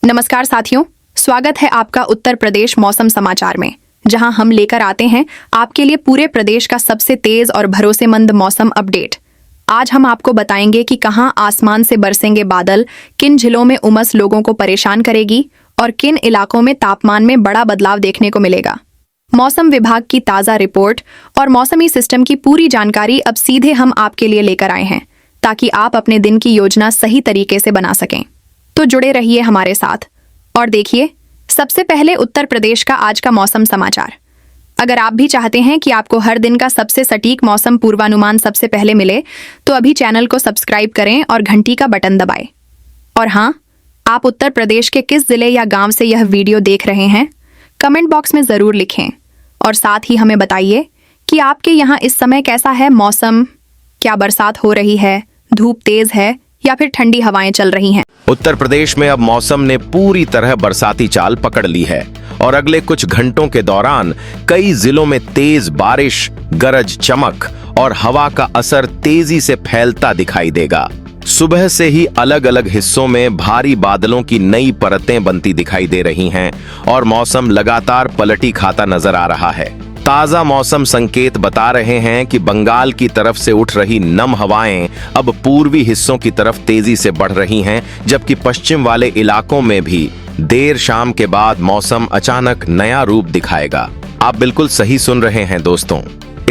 नमस्कार साथियों, स्वागत है आपका उत्तर प्रदेश मौसम समाचार में, जहां हम लेकर आते हैं आपके लिए पूरे प्रदेश का सबसे तेज और भरोसेमंद मौसम अपडेट। आज हम आपको बताएंगे कि कहां आसमान से बरसेंगे बादल, किन जिलों में उमस लोगों को परेशान करेगी और किन इलाकों में तापमान में बड़ा बदलाव देखने को मिलेगा। मौसम विभाग की ताज़ा रिपोर्ट और मौसमी सिस्टम की पूरी जानकारी अब सीधे हम आपके लिए लेकर आए हैं, ताकि आप अपने दिन की योजना सही तरीके से बना सकें। तो जुड़े रहिए हमारे साथ और देखिए सबसे पहले उत्तर प्रदेश का आज का मौसम समाचार। अगर आप भी चाहते हैं कि आपको हर दिन का सबसे सटीक मौसम पूर्वानुमान सबसे पहले मिले, तो अभी चैनल को सब्सक्राइब करें और घंटी का बटन दबाएं। और हाँ, आप उत्तर प्रदेश के किस जिले या गांव से यह वीडियो देख रहे हैं, कमेंट बॉक्स में ज़रूर लिखें और साथ ही हमें बताइए कि आपके यहाँ इस समय कैसा है मौसम। क्या बरसात हो रही है, धूप तेज है या फिर ठंडी हवाएं चल रही हैं? उत्तर प्रदेश में अब मौसम ने पूरी तरह बरसाती चाल पकड़ ली है और अगले कुछ घंटों के दौरान कई जिलों में तेज बारिश, गरज चमक और हवा का असर तेजी से फैलता दिखाई देगा। सुबह से ही अलग अलग हिस्सों में भारी बादलों की नई परतें बनती दिखाई दे रही हैं और मौसम लगातार पलटी खाता नजर आ रहा है। ताजा मौसम संकेत बता रहे हैं कि बंगाल की तरफ से उठ रही नम हवाएं अब पूर्वी हिस्सों की तरफ तेजी से बढ़ रही हैं, जबकि पश्चिम वाले इलाकों में भी देर शाम के बाद मौसम अचानक नया रूप दिखाएगा। आप बिल्कुल सही सुन रहे हैं दोस्तों,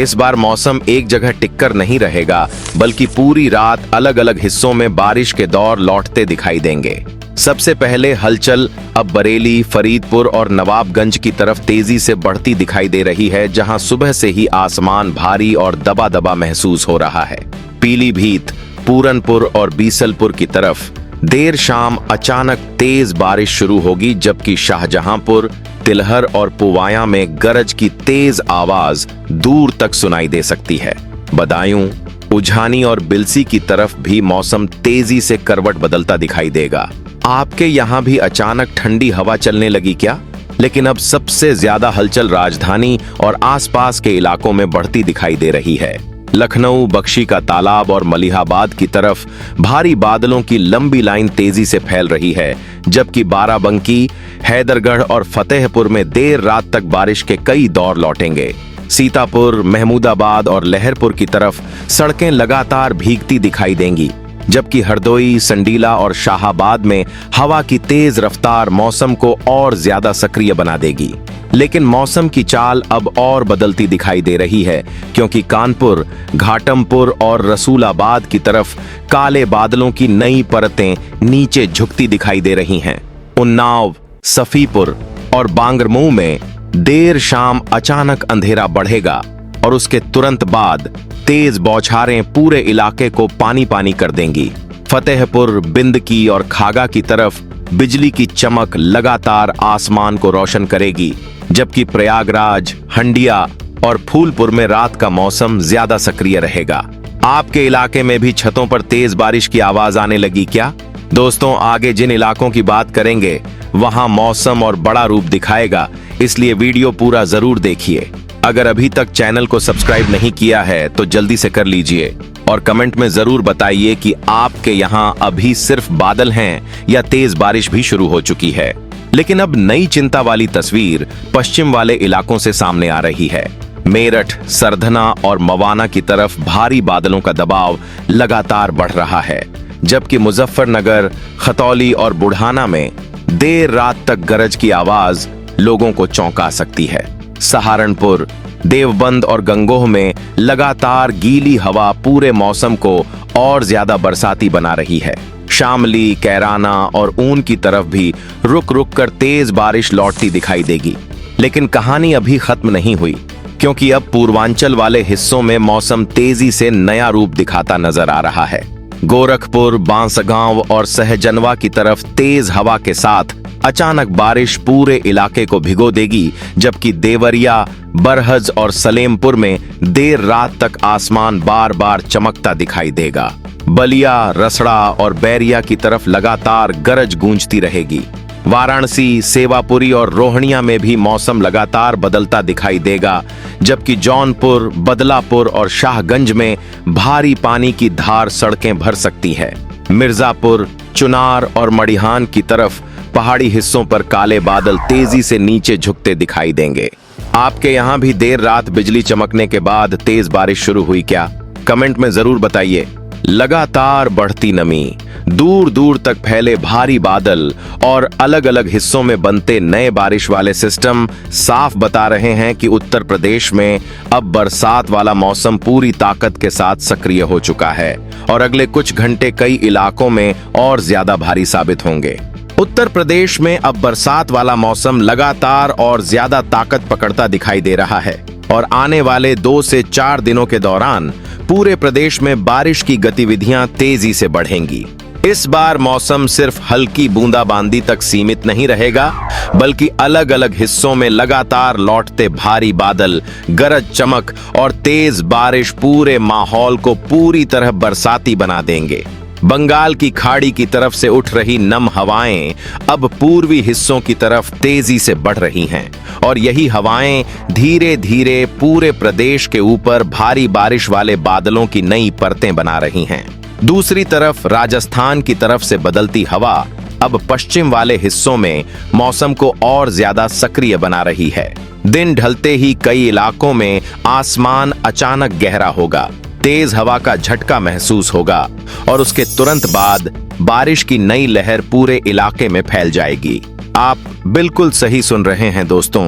इस बार मौसम एक जगह टिककर नहीं रहेगा, बल्कि पूरी रात अलग अलग हिस्सों में बारिश के दौर लौटते दिखाई देंगे। सबसे पहले हलचल अब बरेली, फरीदपुर और नवाबगंज की तरफ तेजी से बढ़ती दिखाई दे रही है, जहां सुबह से ही आसमान भारी और दबा दबा महसूस हो रहा है। पीलीभीत, पूरनपुर और बीसलपुर की तरफ देर शाम अचानक तेज बारिश शुरू होगी, जबकि शाहजहांपुर, तिलहर और पुवाया में गरज की तेज आवाज दूर तक सुनाई दे सकती है। बदायूं, उझानी और बिलसी की तरफ भी मौसम तेजी से करवट बदलता दिखाई देगा। आपके यहाँ भी अचानक ठंडी हवा चलने लगी क्या? लेकिन अब सबसे ज्यादा हलचल राजधानी और आसपास के इलाकों में बढ़ती दिखाई दे रही है। लखनऊ, बख्शी का तालाब और मलिहाबाद की तरफ भारी बादलों की लंबी लाइन तेजी से फैल रही है, जबकि बाराबंकी, हैदरगढ़ और फतेहपुर में देर रात तक बारिश के कई दौर लौटेंगे। सीतापुर, महमूदाबाद और लहरपुर की तरफ सड़कें लगातार भीगती दिखाई देंगी, जबकि हरदोई, संडीला और शाहाबाद में हवा की तेज रफ्तार मौसम को और ज्यादा सक्रिय बना देगी। लेकिन मौसम की चाल अब और बदलती दिखाई दे रही है, क्योंकि कानपुर, घाटमपुर और रसूलाबाद की तरफ काले बादलों की नई परतें नीचे झुकती दिखाई दे रही हैं। उन्नाव, सफीपुर और बांगरमऊ में देर शाम अचानक अंधेरा बढ़ेगा और उसके तुरंत बाद तेज बौछारें पूरे इलाके को पानी पानी कर देंगी। फतेहपुर, बिंदकी और खागा की तरफ बिजली की चमक लगातार आसमान को रोशन करेगी, जबकि प्रयागराज, हंडिया और फूलपुर में रात का मौसम ज्यादा सक्रिय रहेगा। आपके इलाके में भी छतों पर तेज बारिश की आवाज आने लगी क्या? दोस्तों, आगे जिन इलाकों की बात करेंगे वहां मौसम और बड़ा रूप दिखाएगा, इसलिए वीडियो पूरा जरूर देखिए। अगर अभी तक चैनल को सब्सक्राइब नहीं किया है तो जल्दी से कर लीजिए और कमेंट में जरूर बताइए कि आपके यहाँ अभी सिर्फ बादल हैं या तेज बारिश भी शुरू हो चुकी है। लेकिन अब नई चिंता वाली तस्वीर पश्चिम वाले इलाकों से सामने आ रही है। मेरठ, सरधना और मवाना की तरफ भारी बादलों का दबाव लगातार बढ़ रहा है, जबकि मुजफ्फरनगर, खतौली और बुढ़ाना में देर रात तक गरज की आवाज लोगों को चौंका सकती है। सहारनपुर, देवबंद और गंगोह में लगातार गीली हवा पूरे मौसम को और ज्यादा बरसाती बना रही है। शामली, कैराना और ऊन की तरफ भी रुक रुक कर तेज बारिश लौटती दिखाई देगी। लेकिन कहानी अभी खत्म नहीं हुई, क्योंकि अब पूर्वांचल वाले हिस्सों में मौसम तेजी से नया रूप दिखाता नजर आ रहा है। गोरखपुर, बांसगांव और सहजनवा की तरफ तेज हवा के साथ अचानक बारिश पूरे इलाके को भिगो देगी, जबकि देवरिया, बरहज और सलेमपुर में देर रात तक आसमान बार बार चमकता दिखाई देगा। बलिया, रसड़ा और बैरिया की तरफ लगातार गरज गूंजती रहेगी। वाराणसी, सेवापुरी और रोहनिया में भी मौसम लगातार बदलता दिखाई देगा, जबकि जौनपुर, बदलापुर और शाहगंज में भारी पानी की धार सड़कें भर सकती है। मिर्जापुर, चुनार और मडिहान की तरफ पहाड़ी हिस्सों पर काले बादल तेजी से नीचे झुकते दिखाई देंगे। आपके यहाँ भी देर रात बिजली चमकने के बाद तेज बारिश शुरू हुई क्या? कमेंट में जरूर बताइए। लगातार बढ़ती नमी, दूर दूर तक फैले भारी बादल और अलग अलग हिस्सों में बनते नए बारिश वाले सिस्टम साफ बता रहे हैं कि उत्तर प्रदेश में अब बरसात वाला मौसम पूरी ताकत के साथ सक्रिय हो चुका है और अगले कुछ घंटे कई इलाकों में और ज्यादा भारी साबित होंगे। उत्तर प्रदेश में अब बरसात वाला मौसम लगातार और ज्यादा ताकत पकड़ता दिखाई दे रहा है और आने वाले 2 से 4 दिनों के दौरान पूरे प्रदेश में बारिश की गतिविधियां तेजी से बढ़ेंगी। इस बार मौसम सिर्फ हल्की बूंदाबांदी तक सीमित नहीं रहेगा, बल्कि अलग अलग हिस्सों में लगातार लौटते भारी बादल, गरज चमक और तेज बारिश पूरे माहौल को पूरी तरह बरसाती बना देंगे। बंगाल की खाड़ी की तरफ से उठ रही नम हवाएं अब पूर्वी हिस्सों की तरफ तेजी से बढ़ रही हैं और यही हवाएं धीरे धीरे पूरे प्रदेश के ऊपर भारी बारिश वाले बादलों की नई परतें बना रही हैं। दूसरी तरफ राजस्थान की तरफ से बदलती हवा अब पश्चिम वाले हिस्सों में मौसम को और ज्यादा सक्रिय बना रही है। दिन ढलते ही कई इलाकों में आसमान अचानक गहरा होगा, तेज हवा का झटका महसूस होगा और उसके तुरंत बाद बारिश की नई लहर पूरे इलाके में फैल जाएगी। आप बिल्कुल सही सुन रहे हैं दोस्तों,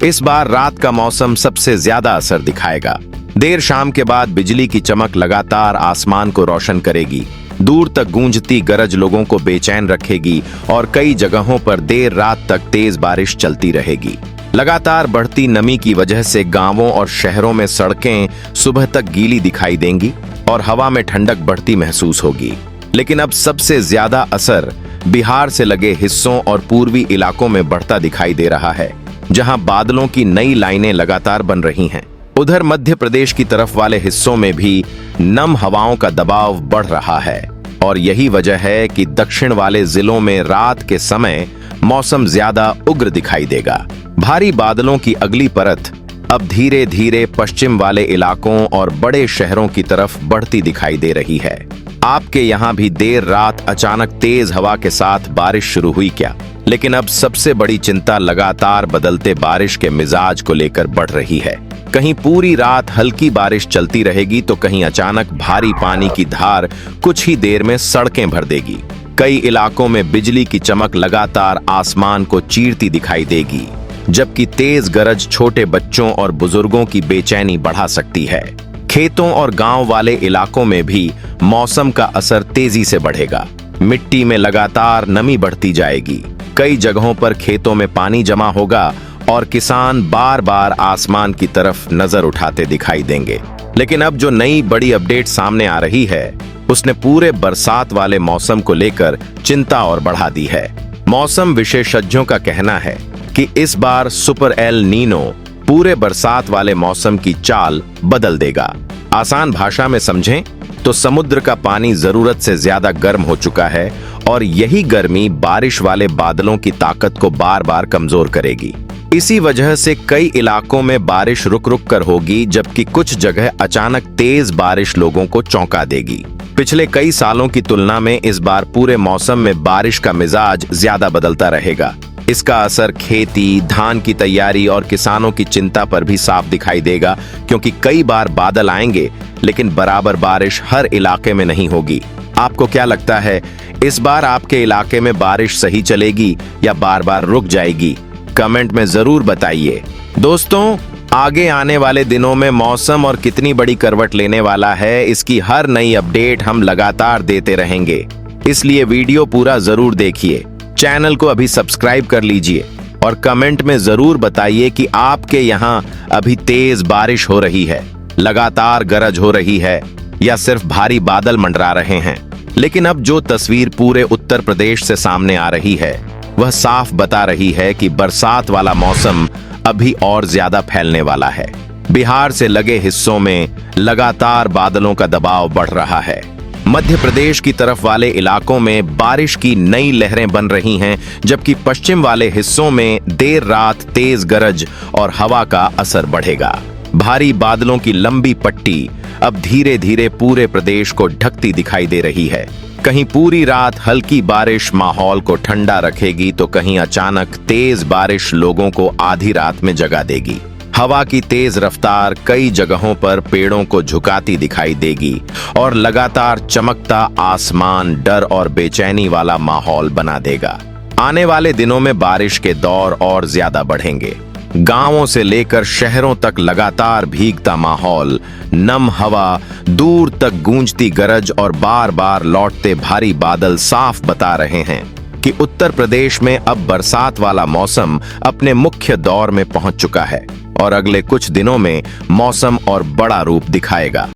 इस बार रात का मौसम सबसे ज्यादा असर दिखाएगा। देर शाम के बाद बिजली की चमक लगातार आसमान को रोशन करेगी, दूर तक गूंजती गरज लोगों को बेचैन रखेगी और कई जगहों पर देर रात तक तेज बारिश चलती रहेगी। लगातार बढ़ती नमी की वजह से गांवों और शहरों में सड़कें सुबह तक गीली दिखाई देंगी और हवा में ठंडक बढ़ती महसूस होगी। लेकिन अब सबसे ज्यादा असर बिहार से लगे हिस्सों और पूर्वी इलाकों में बढ़ता दिखाई दे रहा है, जहां बादलों की नई लाइनें लगातार बन रही हैं। उधर मध्य प्रदेश की तरफ वाले हिस्सों में भी नम हवाओं का दबाव बढ़ रहा है और यही वजह है कि दक्षिण वाले जिलों में रात के समय मौसम ज्यादा उग्र दिखाई देगा। भारी बादलों की अगली परत अब धीरे धीरे पश्चिम वाले इलाकों और बड़े शहरों की तरफ बढ़ती दिखाई दे रही है। आपके यहाँ भी देर रात अचानक तेज हवा के साथ बारिश शुरू हुई क्या? लेकिन अब सबसे बड़ी चिंता लगातार बदलते बारिश के मिजाज को लेकर बढ़ रही है। कहीं पूरी रात हल्की बारिश चलती रहेगी तो कहीं अचानक भारी पानी की धार कुछ ही देर में सड़कें भर देगी। कई इलाकों में बिजली की चमक लगातार आसमान को चीरती दिखाई देगी, जबकि तेज गरज छोटे बच्चों और बुजुर्गों की बेचैनी बढ़ा सकती है। खेतों और गांव वाले इलाकों में भी मौसम का असर तेजी से बढ़ेगा। मिट्टी में लगातार नमी बढ़ती जाएगी, कई जगहों पर खेतों में पानी जमा होगा और किसान बार बार आसमान की तरफ नजर उठाते दिखाई देंगे। लेकिन अब जो नई बड़ी अपडेट सामने आ रही है, उसने पूरे बरसात वाले मौसम को लेकर चिंता और बढ़ा दी है। मौसम विशेषज्ञों का कहना है कि इस बार सुपर एल नीनो पूरे बरसात वाले मौसम की चाल बदल देगा। आसान भाषा में समझें तो समुद्र का पानी जरूरत से ज्यादा गर्म हो चुका है और यही गर्मी बारिश वाले बादलों की ताकत को बार बार कमजोर करेगी। इसी वजह से कई इलाकों में बारिश रुक रुक कर होगी, जबकि कुछ जगह अचानक तेज बारिश लोगों को चौंका देगी। पिछले कई सालों की तुलना में इस बार पूरे मौसम में बारिश का मिजाज ज्यादा बदलता रहेगा। इसका असर खेती, धान की तैयारी और किसानों की चिंता पर भी साफ दिखाई देगा, क्योंकि कई बार बादल आएंगे लेकिन बराबर बारिश हर इलाके में नहीं होगी। आपको क्या लगता है, इस बार आपके इलाके में बारिश सही चलेगी या बार बार रुक जाएगी? कमेंट में जरूर बताइए। दोस्तों, आगे आने वाले दिनों में मौसम और कितनी बड़ी करवट लेने वाला है, इसकी हर नई अपडेट हम लगातार देते रहेंगे, इसलिए वीडियो पूरा जरूर देखिए। चैनल को अभी सब्सक्राइब कर लीजिए और कमेंट में जरूर बताइए कि आपके यहाँ अभी तेज बारिश हो रही है, लगातार गरज हो रही है या सिर्फ भारी बादल मंडरा रहे हैं। लेकिन अब जो तस्वीर पूरे उत्तर प्रदेश से सामने आ रही है, वह साफ बता रही है कि बरसात वाला मौसम अभी और ज्यादा फैलने वाला है। बिहार से लगे हिस्सों में लगातार बादलों का दबाव बढ़ रहा है। मध्य प्रदेश की तरफ वाले इलाकों में बारिश की नई लहरें बन रही हैं, जबकि पश्चिम वाले हिस्सों में देर रात तेज गरज और हवा का असर बढ़ेगा। भारी बादलों की लंबी पट्टी अब धीरे धीरे पूरे प्रदेश को ढकती दिखाई दे रही है। कहीं पूरी रात हल्की बारिश माहौल को ठंडा रखेगी तो कहीं अचानक तेज बारिश लोगों को आधी रात में जगा देगी। हवा की तेज रफ्तार कई जगहों पर पेड़ों को झुकाती दिखाई देगी और लगातार चमकता आसमान डर और बेचैनी वाला माहौल बना देगा। आने वाले दिनों में बारिश के दौर और ज्यादा बढ़ेंगे। गांवों से लेकर शहरों तक लगातार भीगता माहौल, नम हवा, दूर तक गूंजती गरज और बार बार लौटते भारी बादल साफ बता रहे हैं कि उत्तर प्रदेश में अब बरसात वाला मौसम अपने मुख्य दौर में पहुंच चुका है और अगले कुछ दिनों में मौसम और बड़ा रूप दिखाएगा।